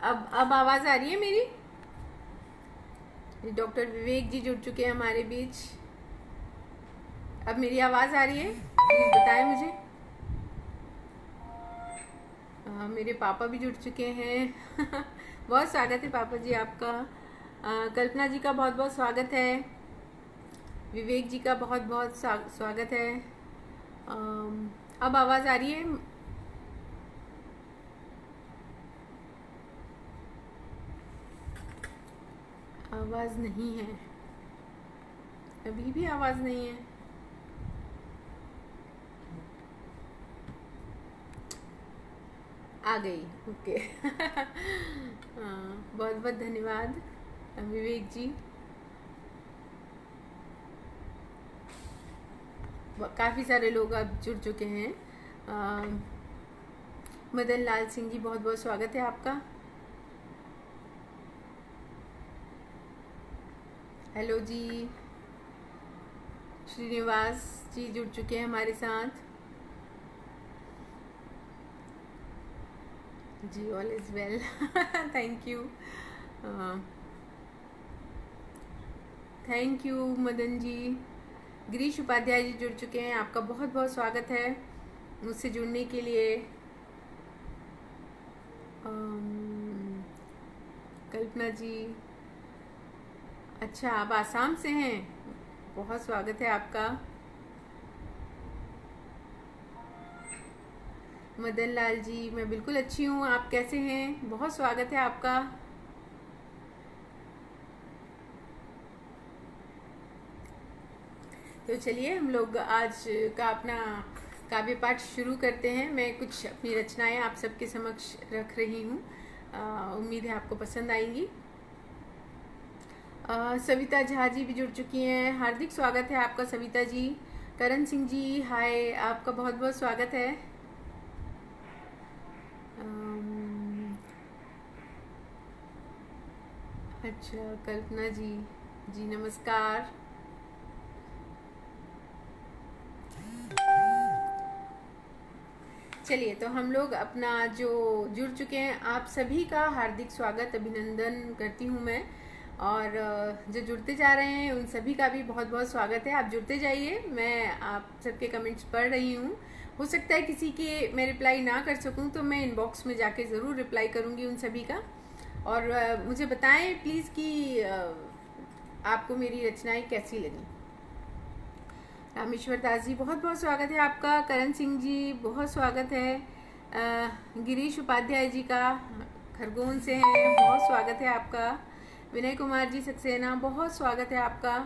अब आवाज आ रही है मेरी? डॉक्टर विवेक जी जुड़ चुके हैं हमारे बीच। अब मेरी आवाज आ रही है? प्लीज बताएं मुझे। मेरे पापा भी जुड़ चुके हैं। बहुत स्वागत है पापा जी आपका। कल्पना जी का बहुत बहुत स्वागत है। विवेक जी का बहुत बहुत स्वागत है। अब आवाज आ रही है? आवाज नहीं है, अभी भी आवाज नहीं है। आ गई, ओके। बहुत बहुत धन्यवाद विवेक जी। काफ़ी सारे लोग अब जुड़ चुके हैं। मदन लाल सिंह जी बहुत बहुत स्वागत है आपका। हेलो जी। श्रीनिवास जी जुड़ चुके हैं हमारे साथ। जी all is well. Thank you. Thank you Madan ji. Girish Upadhyay ji जुड़ चुके हैं, आपका बहुत बहुत स्वागत है मुझसे जुड़ने के लिए। कल्पना जी, अच्छा आप आसाम से हैं, बहुत स्वागत है आपका। मदन लाल जी, मैं बिल्कुल अच्छी हूँ, आप कैसे हैं? बहुत स्वागत है आपका। तो चलिए हम लोग आज का अपना काव्य पाठ शुरू करते हैं। मैं कुछ अपनी रचनाएं आप सबके समक्ष रख रही हूँ, उम्मीद है आपको पसंद आएंगी। सविता झा जी भी जुड़ चुकी हैं, हार्दिक स्वागत है आपका सविता जी। करण सिंह जी हाय, आपका बहुत बहुत स्वागत है। अच्छा कल्पना जी, जी नमस्कार। चलिए तो हम लोग अपना जो जुड़ चुके हैं आप सभी का हार्दिक स्वागत अभिनंदन करती हूँ मैं, और जो जुड़ते जा रहे हैं उन सभी का भी बहुत बहुत स्वागत है। आप जुड़ते जाइए, मैं आप सबके कमेंट्स पढ़ रही हूँ। हो सकता है किसी के मैं रिप्लाई ना कर सकूँ तो मैं इनबॉक्स में जाके ज़रूर रिप्लाई करूँगी उन सभी का। और मुझे बताएं प्लीज़ कि आपको मेरी रचनाएं कैसी लगी। रामेश्वर दास जी बहुत बहुत स्वागत है आपका। करण सिंह जी बहुत स्वागत है। गिरीश उपाध्याय जी का खरगोन से हैं, बहुत स्वागत है आपका। विनय कुमार जी सक्सेना बहुत स्वागत है आपका।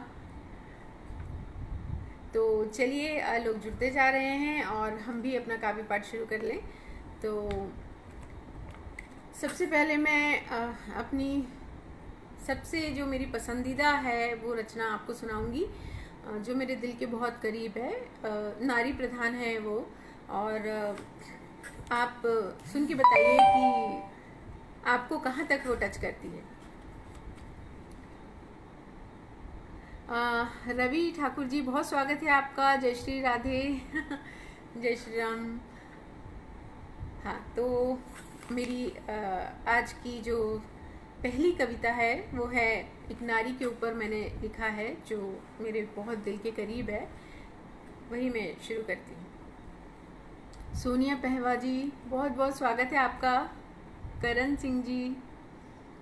तो चलिए लोग जुड़ते जा रहे हैं और हम भी अपना काव्य पाठ शुरू कर लें। तो सबसे पहले मैं अपनी सबसे जो मेरी पसंदीदा है वो रचना आपको सुनाऊंगी, जो मेरे दिल के बहुत करीब है। नारी प्रधान है वो, और आप सुन के बताइए कि आपको कहाँ तक वो टच करती है। रवि ठाकुर जी बहुत स्वागत है आपका। जय श्री राधे। जय श्री राम। हाँ, तो मेरी आज की जो पहली कविता है वो है एक नारी के ऊपर मैंने लिखा है, जो मेरे बहुत दिल के करीब है, वही मैं शुरू करती हूँ। सोनिया पहवा जी बहुत बहुत स्वागत है आपका। करण सिंह जी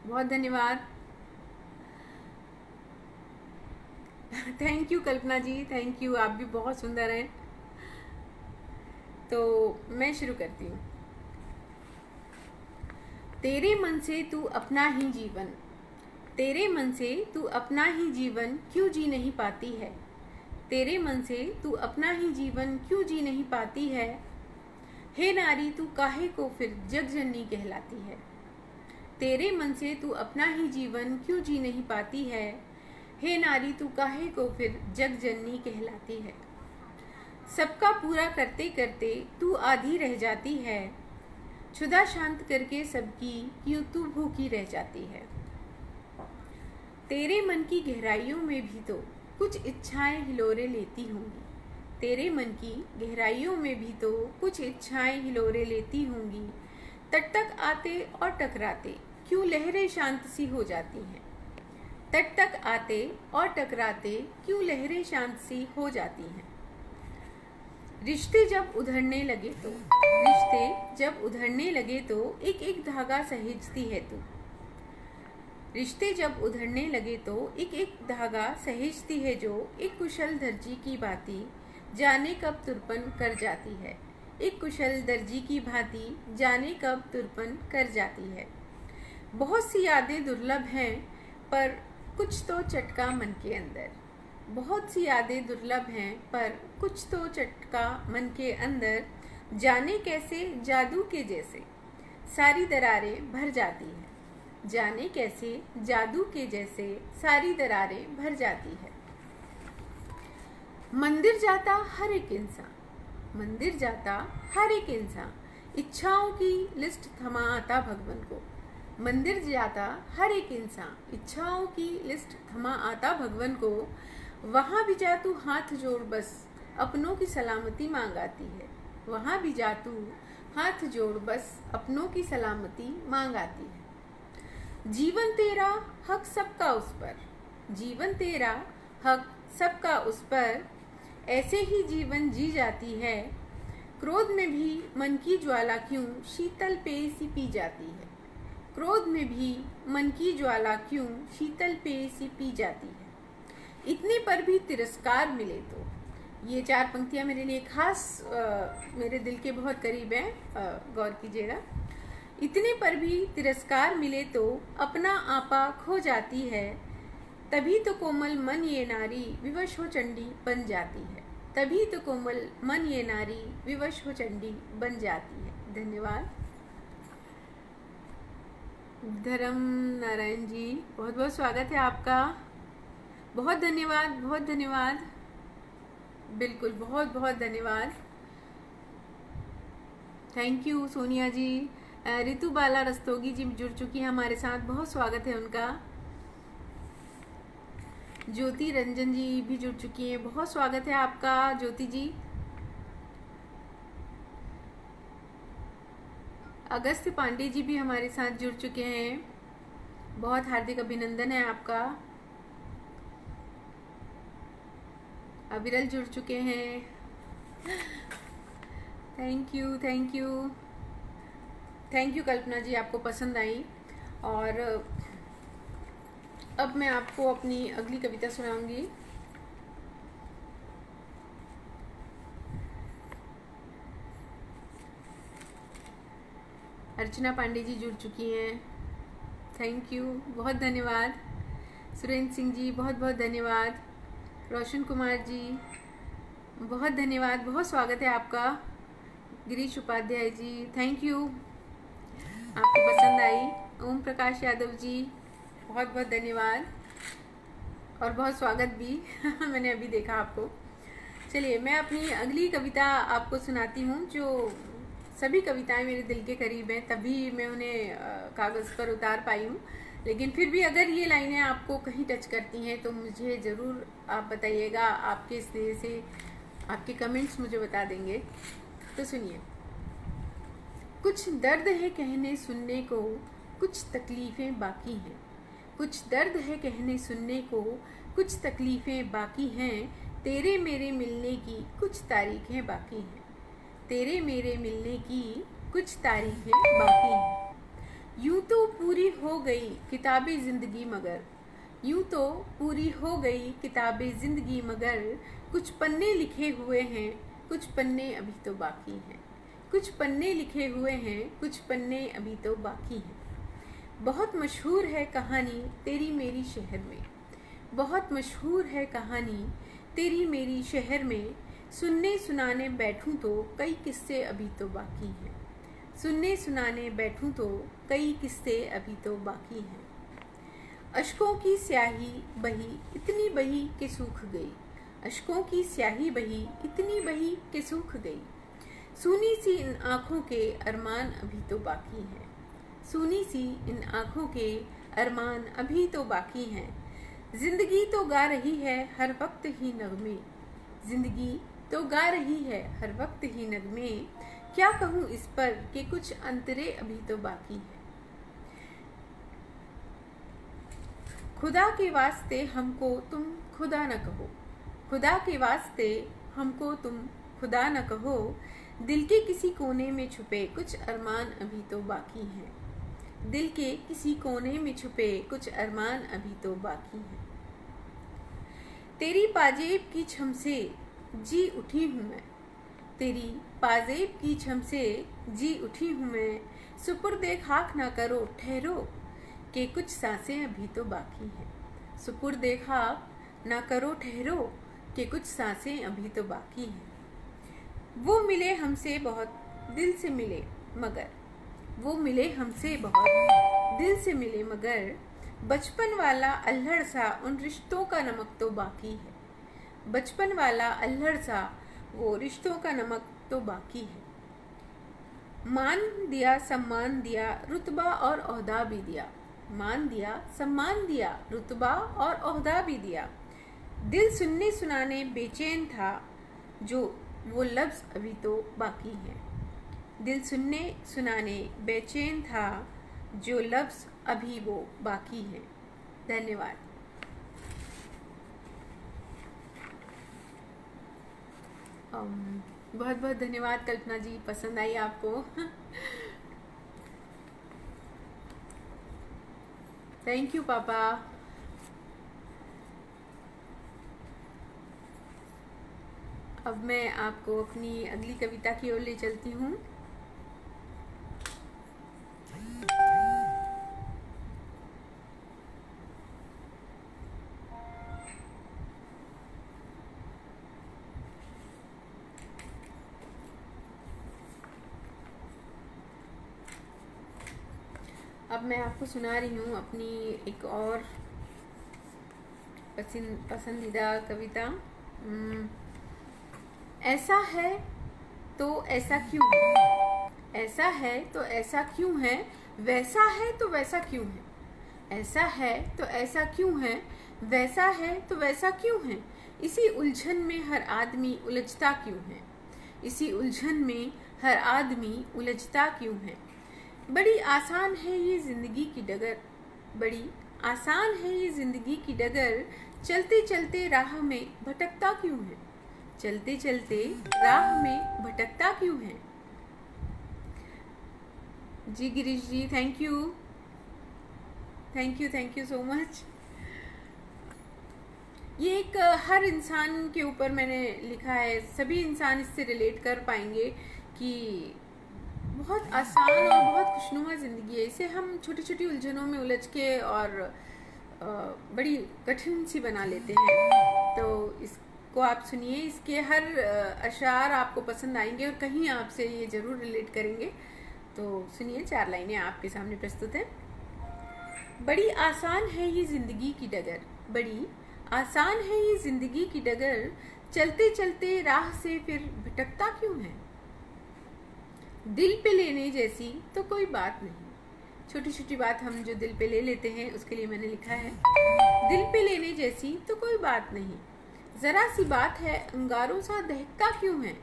बहुत धन्यवाद। Thank you Kalpana ji, thank you, आप भी बहुत सुंदर हैं। तो मैं शुरू करती हूँ। तेरे मन से तू अपना ही जीवन, तेरे मन से तू अपना ही जीवन क्यों जी नहीं पाती है। तेरे मन से तू अपना ही जीवन क्यों जी नहीं पाती है। हे नारी तू काहे को फिर जग जननी कहलाती है। तेरे मन से तू अपना ही जीवन क्यों जी नहीं पाती है। हे नारी तू काहे को फिर जग जननी कहलाती है। सबका पूरा करते करते तू आधी रह जाती है। क्षुधा शांत करके सबकी क्यों तू भूखी रह जाती है। तेरे मन की गहराइयों में भी तो कुछ इच्छाएं हिलोरे लेती होंगी। तेरे मन की गहराइयों में भी तो कुछ इच्छाएं हिलोरे लेती होंगी। तट तक आते और टकराते क्यों लहरें शांत सी हो जाती हैं। तट तक आते और टकराते क्यों लहरें शांत सी हो जाती हैं। रिश्ते जब उधड़ने लगे तो एक एक धागा सहेजती है तू। रिश्ते जब उधड़ने लगे तो एक एक धागा सहेजती है जो, एक कुशल दर्जी की भांति जाने कब तुरपन कर जाती है। एक कुशल दर्जी की भांति जाने कब तुरपन कर जाती है। बहुत सी यादें दुर्लभ हैं पर कुछ तो चटका मन के अंदर। बहुत सी यादें दुर्लभ हैं पर कुछ तो चटका मन के अंदर। जाने कैसे जादू के जैसे सारी दरारें भर जाती है। जाने कैसे जादू के जैसे सारी दरारें भर जाती है। मंदिर जाता हर एक इंसान इच्छाओं की लिस्ट थमा आता भगवन को। मंदिर जाता हर एक इंसान इच्छाओं की लिस्ट थमा आता भगवन को। वहाँ भी जा तू हाथ जोड़ बस अपनों की सलामती मांग आती है। वहाँ भी जा तू हाथ जोड़ बस अपनों की सलामती मांग आती है। जीवन तेरा हक सबका उस पर, जीवन तेरा हक सबका उस पर। ऐसे ही जीवन जी जाती है। क्रोध में भी मन की ज्वाला क्यों शीतल पेय सी पी जाती है। क्रोध में भी मन की ज्वाला क्यों शीतल पेय सी पी जाती है। इतने पर भी तिरस्कार मिले तो, ये 4 पंक्तियां मेरे लिए खास मेरे दिल के बहुत करीब हैं, गौर कीजिएगा। इतने पर भी तिरस्कार मिले तो अपना आपा खो जाती है। तभी तो कोमल मन ये नारी विवश हो चंडी बन जाती है। तभी तो कोमल मन ये नारी विवश हो चंडी बन जाती है। धन्यवाद। धर्म नारायण जी, बहुत बहुत स्वागत है आपका। बहुत धन्यवाद, बहुत धन्यवाद। बिल्कुल, बहुत बहुत धन्यवाद। थैंक यू सोनिया जी। रितु बाला रस्तोगी जी जुड़ चुकी है हमारे साथ, बहुत स्वागत है उनका। ज्योति रंजन जी भी जुड़ चुकी हैं, बहुत स्वागत है आपका ज्योति जी। अगस्त्य पांडे जी भी हमारे साथ जुड़ चुके हैं, बहुत हार्दिक अभिनंदन है आपका। अविरल जुड़ चुके हैं, thank you thank you thank you. Kalpana ji, आपको पसंद आई। और अब मैं आपको अपनी अगली कविता सुनाऊंगी। अर्चना पांडे जी जुड़ चुकी हैं, थैंक यू, बहुत धन्यवाद। सुरेंद्र सिंह जी, बहुत बहुत धन्यवाद। रोशन कुमार जी, बहुत धन्यवाद, बहुत स्वागत है आपका। गिरीश उपाध्याय जी, थैंक यू, आपको पसंद आई। ओम प्रकाश यादव जी, बहुत बहुत धन्यवाद और बहुत स्वागत भी मैंने अभी देखा आपको। चलिए, मैं अपनी अगली कविता आपको सुनाती हूँ, जो सभी कविताएं मेरे दिल के करीब हैं, तभी मैं उन्हें कागज़ पर उतार पाई हूँ। लेकिन फिर भी अगर ये लाइनें आपको कहीं टच करती हैं तो मुझे ज़रूर आप बताइएगा। आपके स्नेह से आपके कमेंट्स मुझे बता देंगे। तो सुनिए। कुछ दर्द है कहने सुनने को, कुछ तकलीफ़ें बाकी हैं। कुछ दर्द है कहने सुनने को, कुछ तकलीफ़ें बाकी हैं। तेरे मेरे मिलने की कुछ तारीखें बाकी हैं। तेरे मेरे मिलने की कुछ तारीखें बाकी हैं। यूं तो पूरी हो गई किताबें ज़िंदगी मगर, यूं तो पूरी हो गई किताबें ज़िंदगी मगर, कुछ पन्ने लिखे हुए हैं, कुछ पन्ने अभी तो बाकी हैं। कुछ पन्ने लिखे हुए हैं, कुछ पन्ने अभी तो बाकी हैं। बहुत मशहूर है कहानी तेरी मेरी शहर में, बहुत मशहूर है कहानी तेरी मेरी शहर में। सुनने सुनाने बैठूं तो कई किस्से अभी तो बाकी हैं। सुनने सुनाने बैठूं तो कई किस्से अभी तो बाकी हैं। अश्कों की स्याही बही इतनी बही कि सूख गई, अश्कों की स्याही बही इतनी बही कि सूख गई। सूनी सी इन आँखों के अरमान अभी तो बाकी हैं। सूनी सी इन आँखों के अरमान अभी तो बाकी हैं। जिंदगी तो गा रही है हर वक्त ही नगमे, जिंदगी तो गा रही है हर वक्त ही नगमे। क्या कहूँ इस पर कि कुछ अंतरे अभी तो बाकी है। खुदा के वास्ते हमको तुम खुदा न कहो, खुदा के वास्ते हमको तुम खुदा न कहो। दिल के किसी कोने में छुपे कुछ अरमान अभी तो बाकी हैं, दिल के किसी कोने में छुपे कुछ अरमान अभी तो बाकी हैं। तेरी पाजेब की छम से जी उठी हूँ मैं, तेरी पाजेब की छम से जी उठी हूँ मैं। सुपुर्दे खाक ना करो ठहरो कि कुछ सांसें अभी तो बाकी हैं, सुपुर्दे खाक ना करो ठहरो कि कुछ सांसें अभी तो बाकी हैं। वो मिले हमसे बहुत दिल से मिले मगर, वो मिले हमसे बहुत दिल से मिले मगर, बचपन वाला अल्हड़ सा उन रिश्तों का नमक तो बाकी है, बचपन वाला अल्हड़ सा वो रिश्तों का नमक तो बाकी है। मान दिया सम्मान दिया रुतबा और ओहदा भी दिया, मान दिया सम्मान दिया रुतबा और ओहदा भी दिया। दिल सुनने सुनाने बेचैन था जो वो लफ्ज़ अभी तो बाकी है, दिल सुनने सुनाने बेचैन था जो लफ्ज़ अभी वो बाकी है। धन्यवाद। बहुत बहुत धन्यवाद कल्पना जी, पसंद आई आपको। थैंक यू पापा। अब मैं आपको अपनी अगली कविता की ओर ले चलती हूँ। अब मैं आपको सुना रही हूँ अपनी एक और पसंदीदा कविता। ऐसा है तो ऐसा क्यों है, ऐसा है तो ऐसा क्यों है, वैसा है तो वैसा क्यों है, ऐसा है तो ऐसा क्यों है, वैसा है तो वैसा क्यों है। इसी उलझन में हर आदमी उलझता क्यों है, इसी उलझन में हर आदमी उलझता क्यों है। बड़ी आसान है ये जिंदगी की डगर, बड़ी आसान है ये जिंदगी की डगर, चलते चलते राह में भटकता क्यों है, चलते चलते राह में भटकता क्यों है। जी Girish ji, thank you thank you so much. ये एक हर इंसान के ऊपर मैंने लिखा है, सभी इंसान इससे रिलेट कर पाएंगे कि बहुत आसान और बहुत खुशनुमा ज़िंदगी है। इसे हम छोटी छोटी उलझनों में उलझ के और बड़ी कठिन सी बना लेते हैं। तो इसको आप सुनिए, इसके हर अशार आपको पसंद आएंगे और कहीं आपसे ये ज़रूर रिलेट करेंगे। तो सुनिए, 4 लाइनें आपके सामने प्रस्तुत हैं। बड़ी आसान है ये ज़िंदगी की डगर, बड़ी आसान है ये ज़िंदगी की डगर, चलते चलते राह से फिर भटकता क्यों है। दिल पे लेने जैसी तो कोई बात नहीं, छोटी छोटी बात हम जो दिल पे ले लेते हैं उसके लिए मैंने लिखा है। दिल पे लेने जैसी तो कोई बात नहीं, जरा सी बात है अंगारों सा दहकता क्यों है,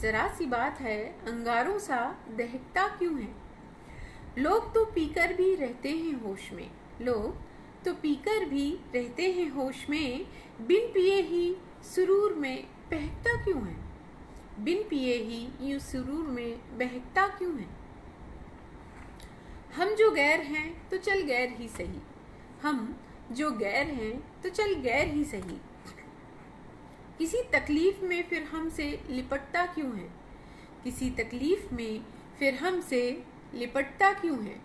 जरा सी बात है अंगारों सा दहकता क्यों है। लोग तो पीकर भी रहते हैं होश में, लोग तो पीकर भी रहते हैं होश में, बिन पिए ही सुरूर में बहकता क्यों है, बिन पिए ही यूं सुरूर में बहकता क्यों है। हम जो गैर हैं तो चल गैर ही सही, हम जो गैर हैं तो चल गैर ही सही, किसी तकलीफ में फिर हमसे लिपटता क्यों है, किसी तकलीफ में फिर हमसे लिपटता क्यों है।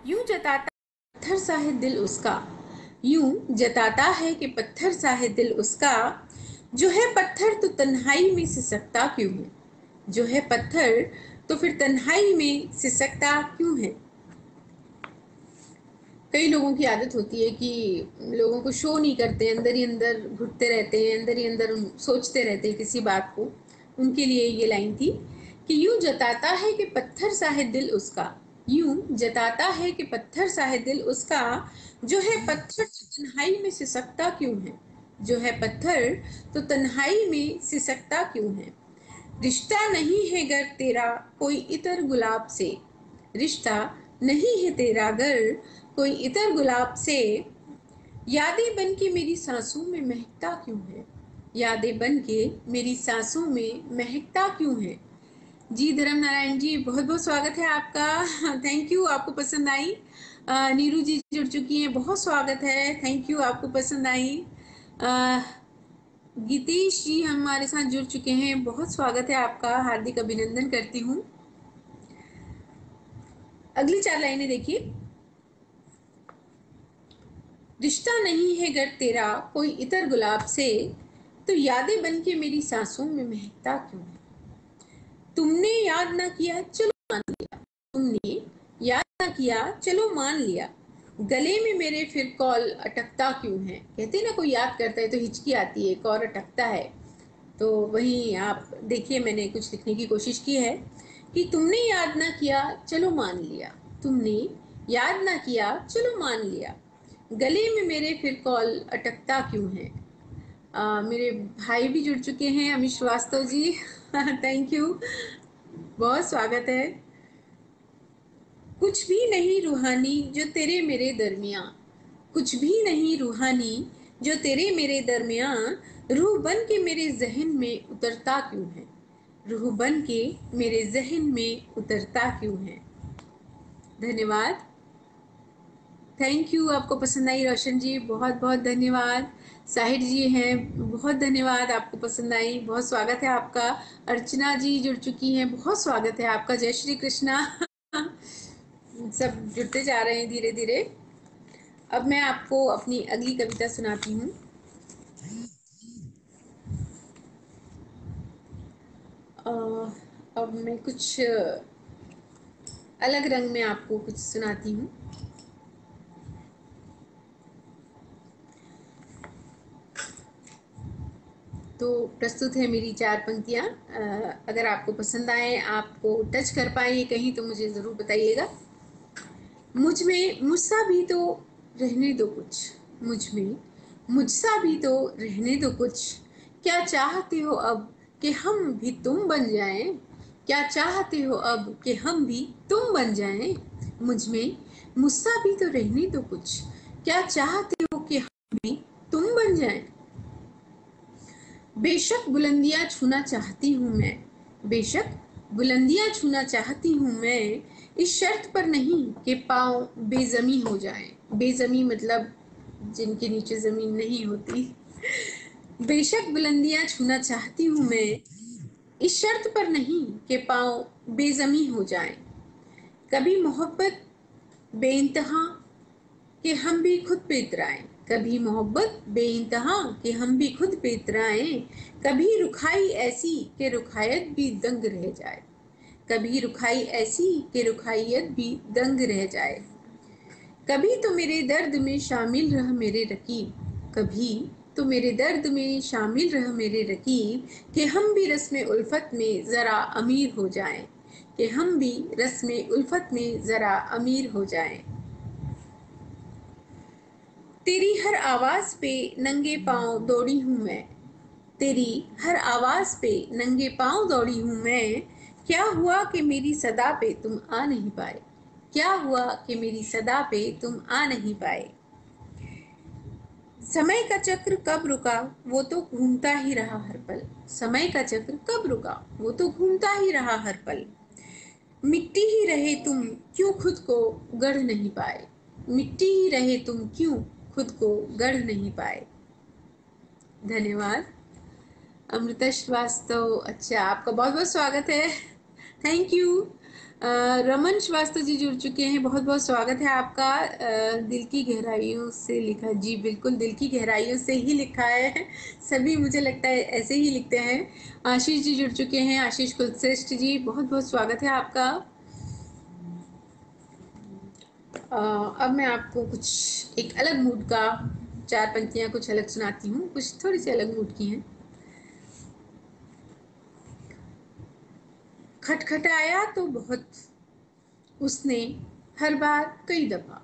यूं जताता पत्थर सा है दिल उसका, यूं जताता है कि पत्थर सा है दिल उसका, जो है पत्थर तो तन्हाई में सिसकता क्यों है, जो है पत्थर तो फिर तन्हाई में सिसकता क्यों है। कई लोगों की आदत होती है कि लोगों को शो नहीं करते, अंदर ही अंदर घुटते रहते हैं, अंदर ही अंदर सोचते रहते हैं किसी बात को। उनके लिए ये लाइन थी कि यूं जताता है कि पत्थर सा है दिल उसका, यूं जताता है कि पत्थर सा है दिल उसका, जो है पत्थर तो तन्हाई में सिसकता क्यों है, जो है पत्थर तो तन्हाई में सिसकता क्यों है। रिश्ता नहीं है गर तेरा कोई इतर गुलाब से, रिश्ता नहीं है तेरा घर कोई इतर गुलाब से, यादें बन के मेरी सांसों में महकता क्यों है, यादें बन के मेरी सांसों में महकता क्यों है। जी धर्म नारायण जी, बहुत बहुत स्वागत है आपका। थैंक यू, आपको पसंद आई। नीरू जी जुड़ चुकी हैं, बहुत स्वागत है, थैंक यू, आपको पसंद आई। गीतेश जी हमारे साथ जुड़ चुके हैं, बहुत स्वागत है आपका, हार्दिक अभिनंदन करती हूँ। अगली 4 लाइनें देखिए। रिश्ता नहीं है गर तेरा कोई इतर गुलाब से, तो यादें बन के मेरी सांसों में महकता क्यों है। तुमने याद ना किया चलो मान लिया, तुमने याद ना किया चलो मान लिया, गले में मेरे फिर कॉल अटकता क्यों है। कहते ना कोई याद करता है तो हिचकी आती है, कॉल अटकता है। तो वहीं आप देखिए, मैंने कुछ लिखने की कोशिश की है कि तुमने याद ना किया चलो मान लिया, तुमने याद ना किया चलो मान लिया, गले में मेरे फिर कॉल अटकता क्यों है। मेरे भाई भी जुड़ चुके हैं, अमित श्रीवास्तव जी। थैंक यू, बहुत स्वागत है। कुछ भी नहीं रूहानी जो तेरे मेरे दरमियाँ, कुछ भी नहीं रूहानी जो तेरे मेरे दरमियाँ, रूह बन के मेरे जहन में उतरता क्यों है, रूह बन के मेरे जहन में उतरता क्यों है। धन्यवाद, थैंक यू, आपको पसंद आई रोशन जी, बहुत बहुत धन्यवाद। साहिर जी हैं, बहुत धन्यवाद, आपको पसंद आई, बहुत स्वागत है आपका। अर्चना जी जुड़ चुकी हैं, बहुत स्वागत है आपका। जय श्री कृष्णा। सब जुड़ते जा रहे हैं धीरे धीरे। अब मैं आपको अपनी अगली कविता सुनाती हूँ। अब मैं कुछ अलग रंग में आपको कुछ सुनाती हूँ। तो प्रस्तुत है मेरी 4 पंक्तियाँ। अगर आपको पसंद आए, आपको टच कर पाए कहीं, तो मुझे ज़रूर बताइएगा। मुझ में मुझसा भी तो रहने दो कुछ, मुझ में मुझसा भी तो रहने दो कुछ, क्या चाहते हो अब कि हम भी तुम बन जाएं, क्या चाहते हो अब कि हम भी तुम बन जाएं। मुझ में मुझसा भी तो रहने दो कुछ, क्या चाहते हो कि हम भी तुम बन जाएं। बेशक बुलंदियां छूना चाहती हूँ मैं, बेशक बुलंदियां छूना चाहती हूँ मैं, इस शर्त पर नहीं कि पाँव बेजमी हो जाएं। बेजमी मतलब जिनके नीचे जमीन नहीं होती। बेशक बुलंदियां छूना चाहती हूँ मैं, इस शर्त पर नहीं कि पाँव बेजमी हो जाएं। कभी मोहब्बत बेइंतहा कि हम भी खुद पे इतराएं, कभी मोहब्बत बेइंतहा कि हम भी खुद पे इतराएं, कभी रुखाई ऐसी कि रुखायत भी दंग रह जाए, कभी रुखाई ऐसी कि रुखायत भी दंग रह जाए। कभी तो मेरे दर्द में शामिल रह मेरे रकीब, कभी तो मेरे दर्द में शामिल रह मेरे रकीब, कि हम भी रस्म उल्फत में ज़रा अमीर हो जाएं, कि हम भी रस्म उल्फत में ज़रा अमीर हो जाएं। तेरी हर आवाज़ पे नंगे पाँव दौड़ी हूँ मैं, तेरी हर आवाज़ पे नंगे पाँव दौड़ी हूँ मैं, क्या हुआ कि मेरी सदा पे तुम आ नहीं पाए, क्या हुआ कि मेरी सदा पे तुम आ नहीं पाए। समय का चक्र कब रुका वो तो घूमता ही रहा हर पल, समय का चक्र कब रुका वो तो घूमता ही रहा हर पल। मिट्टी ही रहे तुम क्यों खुद को गढ़ नहीं पाए, मिट्टी ही रहे तुम क्यों खुद को गढ़ नहीं पाए। धन्यवाद। अमृता श्रीवास्तव, अच्छा, आपका बहुत बहुत स्वागत है, थैंक यू। रमन श्रीवास्तव जी जुड़ चुके हैं, बहुत बहुत स्वागत है आपका। दिल की गहराइयों से लिखा, जी बिल्कुल, दिल की गहराइयों से ही लिखा है, सभी मुझे लगता है ऐसे ही लिखते हैं। आशीष जी जुड़ चुके हैं, आशीष कुलश्रेष्ठ जी, बहुत बहुत स्वागत है आपका। अब मैं आपको कुछ एक अलग मूड का 4 पंक्तियां कुछ अलग सुनाती हूँ, कुछ थोड़ी सी अलग मूड की हैं। खटखटाया तो बहुत उसने हर बार कई दफा,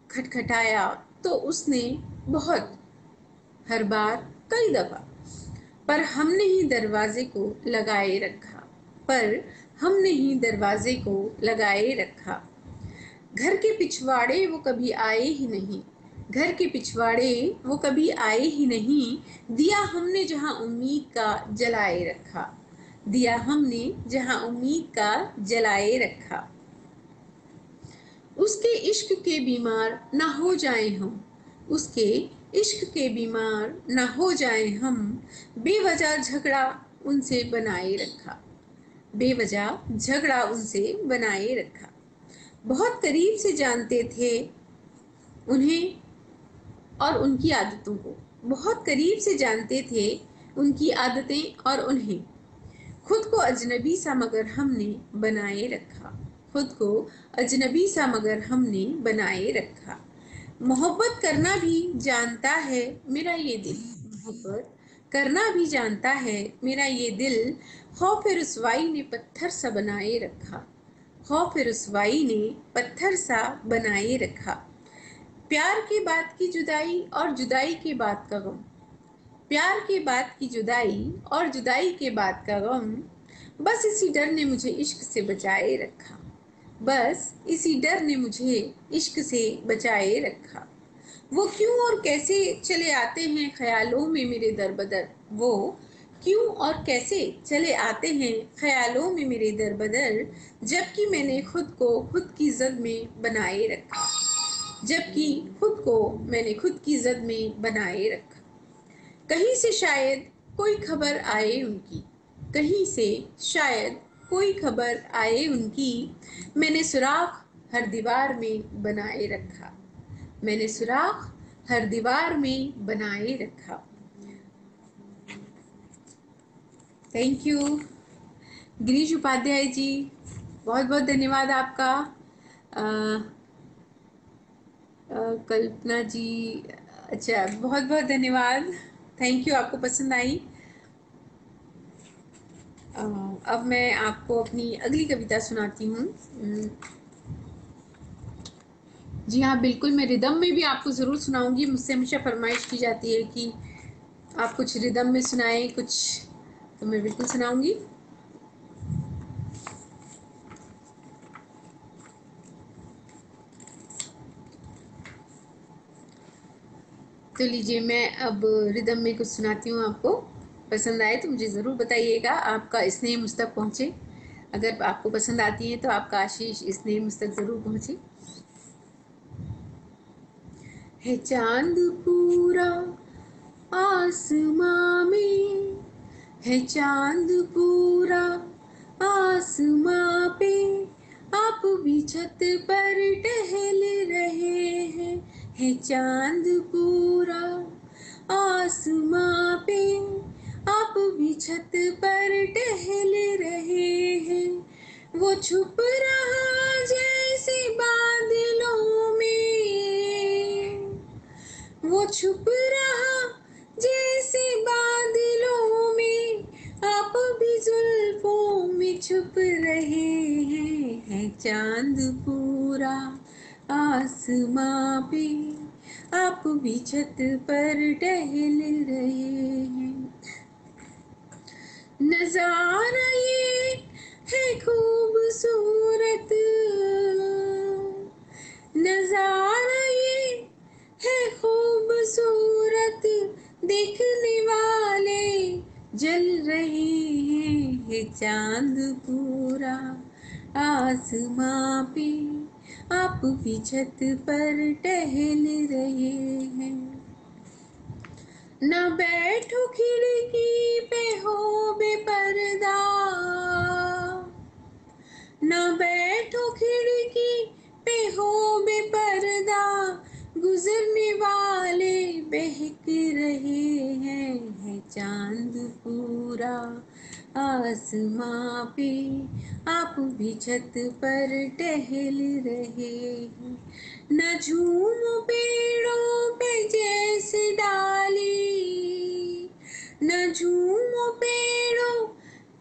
खटखटाया तो उसने बहुत हर बार कई दफा, पर हमने ही दरवाजे को लगाए रखा, पर हमने ही दरवाजे को लगाए रखा। घर के पिछवाड़े वो कभी आए ही नहीं, घर के पिछवाड़े वो कभी आए ही नहीं, दिया हमने जहां उम्मीद का जलाए रखा, दिया हमने जहां उम्मीद का जलाए रखा। उसके इश्क के बीमार ना हो जाए हम, उसके इश्क के बीमार ना हो जाए हम, बेवजह झगड़ा उनसे बनाए रखा, बेवजह झगड़ा उनसे बनाए रखा। बहुत करीब से जानते थे उन्हें और उनकी आदतों को, बहुत करीब से जानते थे उनकी आदतें और उन्हें, खुद को अजनबी सा मगर हमने बनाए रखा, खुद को अजनबी सा मगर हमने बनाए रखा। मोहब्बत करना भी जानता है मेरा ये दिल, मोहब्बत करना भी जानता है मेरा ये दिल, खौफ रुसवाई ने पत्थर सा बनाए रखा, खौफ रुसवाई ने पत्थर सा बनाए रखा। प्यार के बाद की जुदाई और जुदाई के बाद का गम, प्यार के बाद की जुदाई और जुदाई के बाद का गम, बस इसी डर ने मुझे इश्क से बचाए रखा, बस इसी डर ने मुझे इश्क से बचाए रखा। वो क्यों और कैसे चले आते हैं ख्यालों में मेरे दरबदर, वो क्यों और कैसे चले आते हैं ख्यालों में मेरे दरबदर, जबकि मैंने खुद को खुद की जद में बनाए रखा, जबकि खुद को मैंने खुद की जद में बनाए रखा। कहीं से शायद कोई खबर आए उनकी, कहीं से शायद कोई खबर आए उनकी, मैंने सुराख हर दीवार में बनाए रखा, मैंने सुराख हर दीवार में बनाए रखा। थैंक यू गिरीश उपाध्याय जी, बहुत बहुत धन्यवाद आपका। कल्पना जी, अच्छा बहुत बहुत धन्यवाद, थैंक यू, आपको पसंद आई। अब मैं आपको अपनी अगली कविता सुनाती हूँ। जी हाँ बिल्कुल, मैं रिदम में भी आपको ज़रूर सुनाऊंगी, मुझसे हमेशा फरमाइश की जाती है कि आप कुछ रिदम में सुनाएं कुछ, तो मैं बिल्कुल सुनाऊंगी। तो लीजिए मैं अब रिदम में कुछ सुनाती हूँ आपको, पसंद आए तो मुझे ज़रूर बताइएगा, आपका स्नेह मुझ तक पहुँचे, अगर आपको पसंद आती है तो आपका आशीष स्नेह मुझ तक ज़रूर पहुँचे। है चांद पूरा आसमां में, है चांद पूरा आसमां पे, आप भी छत पर टहल रहे हैं, है चांद पूरा आसमां पे, आप भी छत पर टहल रहे हैं। वो छुप रहा जैसे बादलों में, वो छुप रहा जैसे बादलों में, आप भी जुल्फों में छुप रहे हैं, है चांद पूरा आसमां पे, आप भी छत पर टहल रहे हैं। नजारा ये है खूबसूरत, नजारा ये है खूबसूरत, देखने वाले जल रहे हैं, है चांद पूरा आसमां पे, आप भी छत पर टहल रहे हैं। न बैठो खिड़की पे हो बेपर्दा, न बैठो खिड़की पे हो बेपर्दा, गुजरने वाले बहक रहे हैं, है चांद पूरा आसमां पे, आप भी छत पर टहल रहे हैं। न झूमो पेड़ों पे जैसे डाली, न झूमो पेड़ों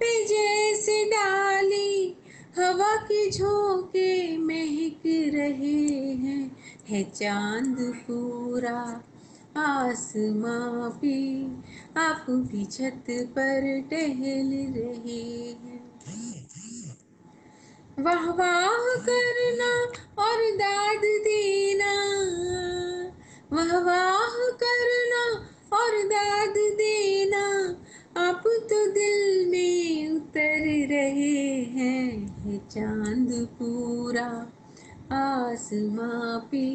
पे जैसे डाली, हवा के झोंके महक रहे हैं, है चांद पूरा आसमां पे, आप भी छत पर टहल रहे हैं। वाह वाह करना और दाद देना, वाह वाह करना और दाद देना, आप तो दिल में उतर रहे हैं, है चांद पूरा आसमां पे,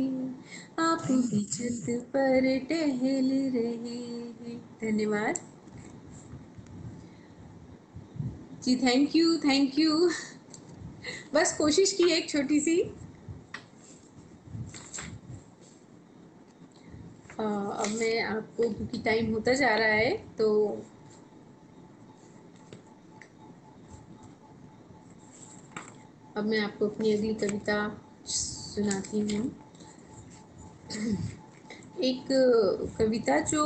आपकी छत पर टहल रहे हैं। धन्यवाद जी, थैंक यू थैंक यू। बस कोशिश की एक छोटी सी। अब मैं आपको, क्योंकि टाइम होता जा रहा है, तो अब मैं आपको अपनी अगली कविता सुनाती हूँ। एक कविता जो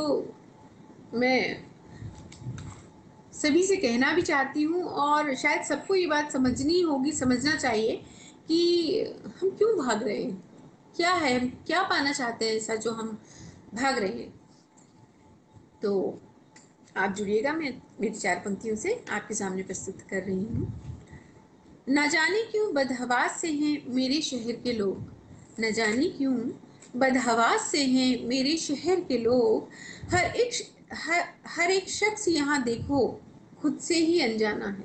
मैं सभी से कहना भी चाहती हूँ, और शायद सबको ये बात समझनी होगी, समझना चाहिए कि हम क्यों भाग रहे हैं, क्या है, हम क्या पाना चाहते हैं ऐसा जो हम भाग रहे हैं। तो आप जुड़िएगा, मैं मेरी 4 पंक्तियों से आपके सामने प्रस्तुत कर रही हूँ। न जाने क्यों बदहवास से हैं मेरे शहर के लोग, न जाने क्यों बदहवास से हैं मेरे शहर के लोग, हर एक शख्स यहाँ देखो खुद से ही अनजाना है,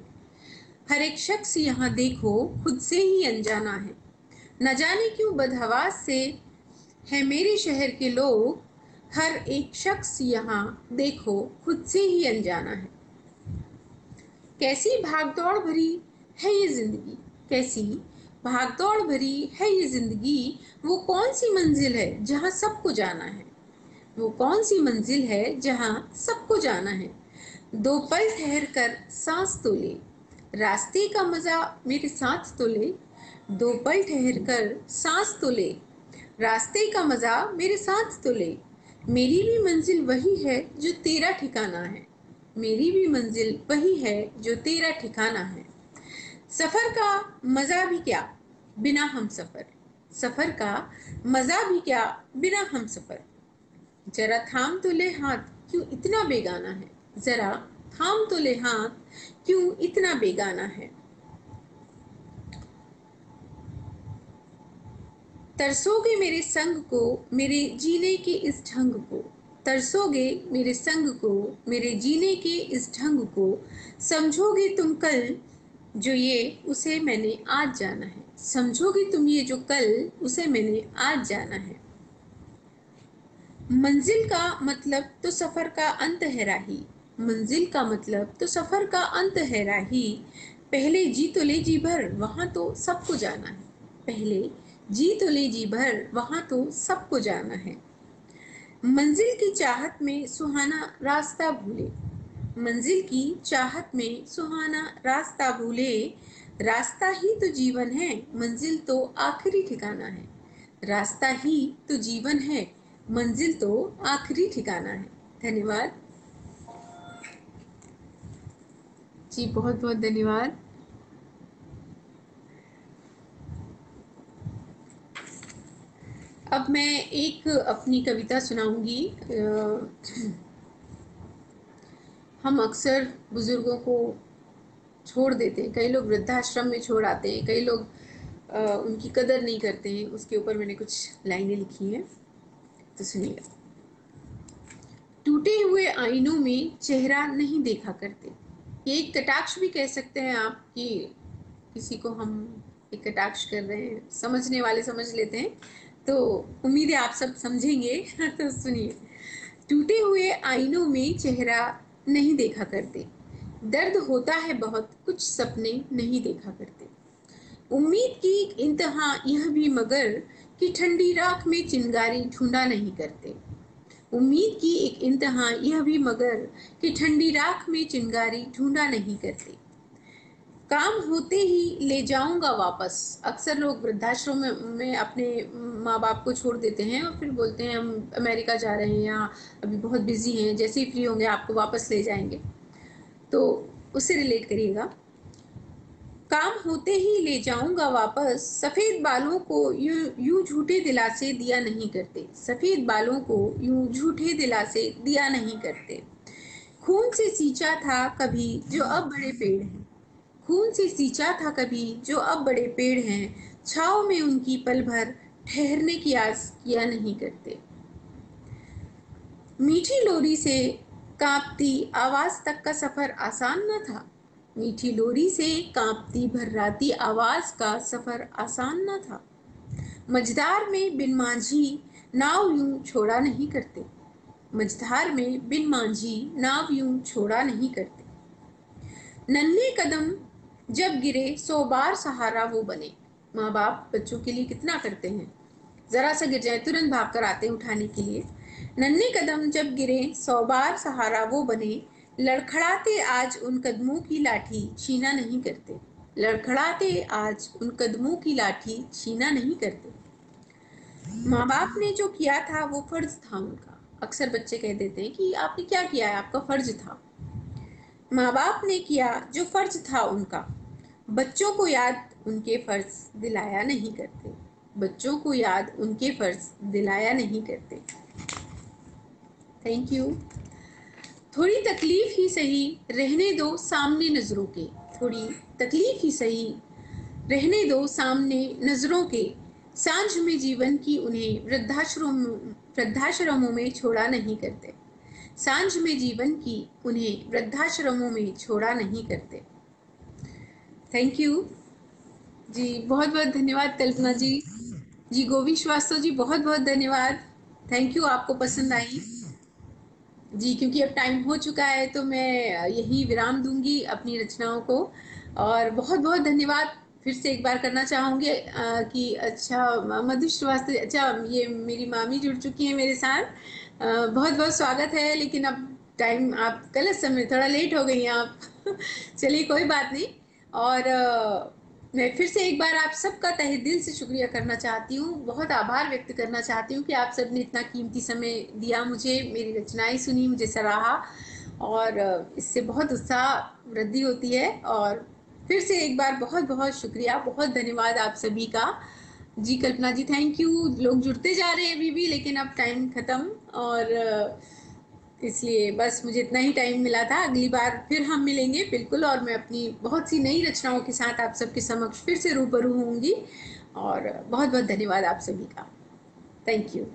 हर एक शख्स यहाँ देखो खुद से ही अनजाना है। न जाने क्यों बदहवास से है मेरे शहर के लोग, हर एक शख्स यहाँ देखो खुद से ही अनजाना है। कैसी भागदौड़ भरी है ये जिंदगी, कैसी भागदौड़ भरी है ये जिंदगी, वो कौन सी मंजिल है जहाँ सबको जाना है, वो कौन सी मंजिल है जहाँ सबको जाना है। दो पल ठहर कर सांस तो ले, रास्ते का मजा मेरे साथ तो ले, दो पल ठहर कर सांस तो ले, रास्ते का मजा मेरे साथ तो ले, मेरी भी मंजिल वही है जो तेरा ठिकाना है, मेरी भी मंजिल वही है जो तेरा ठिकाना है। सफर का मजा भी क्या बिना हम सफर, सफर का मजा भी क्या बिना हम सफर, जरा थाम तो ले हाथ क्यों इतना बेगाना है, जरा थाम तो ले हाथ क्यों इतना बेगाना है। तरसोगे मेरे संग को, मेरे जीने के इस ढंग को, तरसोगे मेरे संग को, मेरे जीने के इस ढंग को, समझोगे तुम कल जो ये उसे मैंने आज जाना है, समझोगे तुम ये जो कल उसे मैंने आज जाना है। मंजिल का मतलब तो सफर का अंत है राही, मंजिल का मतलब तो सफर का अंत है राही, पहले जी तो ले जी भर वहां तो सबको जाना है, पहले जी तो ले जी भर वहां तो सबको जाना है। मंजिल की चाहत में सुहाना रास्ता भूले, मंजिल की चाहत में सुहाना रास्ता भूले, रास्ता ही तो जीवन है मंजिल तो आखिरी ठिकाना है, रास्ता ही तो जीवन है मंजिल तो आखिरी ठिकाना है। धन्यवाद जी, बहुत बहुत धन्यवाद। अब मैं एक अपनी कविता सुनाऊंगी। हम अक्सर बुजुर्गों को छोड़ देते हैं, कई लोग वृद्धाश्रम में छोड़ आते हैं, कई लोग उनकी कदर नहीं करते हैं। उसके ऊपर मैंने कुछ लाइनें लिखी हैं, तो सुनिएगा। टूटे हुए आईनों में चेहरा नहीं देखा करते, ये एक कटाक्ष भी कह सकते हैं आप, कि किसी को हम एक कटाक्ष कर रहे हैं, समझने वाले समझ लेते हैं, तो उम्मीद है आप सब समझेंगे। तो सुनिए। टूटे हुए आईनों में चेहरा नहीं देखा करते, दर्द होता है बहुत कुछ सपने नहीं देखा करते, उम्मीद की इंतहा यह भी मगर कि ठंडी राख में चिंगारी ढूंढा नहीं करते, उम्मीद की एक इंतहा यह भी मगर कि ठंडी राख में चिंगारी ढूंढा नहीं करते, काम होते ही ले जाऊंगा वापस। अक्सर लोग वृद्धाश्रम में अपने माँ बाप को छोड़ देते हैं और फिर बोलते हैं हम अमेरिका जा रहे हैं या अभी बहुत बिजी हैं, जैसे ही फ्री होंगे आपको वापस ले जाएंगे, तो उससे रिलेट करिएगा। काम होते ही ले जाऊंगा वापस, सफेद बालों को यूं झूठे दिलासे दिया नहीं करते, सफेद बालों को यूं झूठे दिलासे दिया नहीं करते, खून से सींचा था कभी जो अब बड़े पेड़ हैं, खून से सींचा था कभी जो अब बड़े पेड़ हैं, छाँव में उनकी पल भर ठहरने की आस किया नहीं करते। मीठी लोरी से कांपती आवाज तक का सफर आसान न था। मीठी लोरी से कांपती भर्राती आवाज का सफर आसान न था। मझधार में बिन मांझी नाव यूं छोड़ा नहीं करते। मझधार में बिन मांझी नाव यूं छोड़ा नहीं करते। नन्हे कदम जब गिरे 100 बार सहारा वो बने। माँ बाप बच्चों के लिए कितना करते हैं, जरा सा गिर जाए तुरंत भाग कर आते हैं उठाने के लिए। नन्हे कदम जब गिरे 100 बार सहारा वो बने। लड़खड़ाते आज उन कदमों की लाठी छीना नहीं करते। लड़खड़ाते आज उन कदमों की लाठी छीना नहीं करते। माँ बाप ने जो किया था वो फर्ज था उनका। अक्सर बच्चे कह देते हैं कि आपने क्या किया है, आपका फर्ज था। माँ बाप ने किया जो फर्ज था उनका। बच्चों को याद उनके फर्ज दिलाया नहीं करते। बच्चों को याद उनके फर्ज दिलाया नहीं करते। Thank you. थोड़ी तकलीफ ही सही रहने दो सामने नजरों के। थोड़ी तकलीफ ही सही रहने दो सामने नजरों के। सांझ में जीवन की उन्हें वृद्धाश्रमों में छोड़ा नहीं करते। सांझ में जीवन की उन्हें वृद्धाश्रमों में छोड़ा नहीं करते। थैंक यू जी, बहुत बहुत धन्यवाद कल्पना जी। जी गोवी श्रीवास्तव जी, बहुत बहुत धन्यवाद। थैंक यू, आपको पसंद आई जी। क्योंकि अब टाइम हो चुका है तो मैं यही विराम दूंगी अपनी रचनाओं को। और बहुत बहुत धन्यवाद फिर से एक बार करना चाहूँगी कि अच्छा मधु श्रीवास्तव, अच्छा ये मेरी मामी जुड़ चुकी हैं मेरे साथ। बहुत बहुत स्वागत है। लेकिन अब टाइम, आप गलत समय, थोड़ा लेट हो गई हैं आप चलिए कोई बात नहीं। और मैं फिर से एक बार आप सबका तहे दिल से शुक्रिया करना चाहती हूँ, बहुत आभार व्यक्त करना चाहती हूँ कि आप सब ने इतना कीमती समय दिया मुझे, मेरी रचनाएं सुनी, मुझे सराहा। और इससे बहुत उत्साह वृद्धि होती है। और फिर से एक बार बहुत बहुत शुक्रिया, बहुत धन्यवाद आप सभी का। जी कल्पना जी, थैंक यू। लोग जुड़ते जा रहे हैं अभी भी, लेकिन अब टाइम खत्म, और इसलिए बस मुझे इतना ही टाइम मिला था। अगली बार फिर हम मिलेंगे बिल्कुल, और मैं अपनी बहुत सी नई रचनाओं के साथ आप सबके समक्ष फिर से रूबरू होंगी। और बहुत बहुत धन्यवाद आप सभी का। Thank you.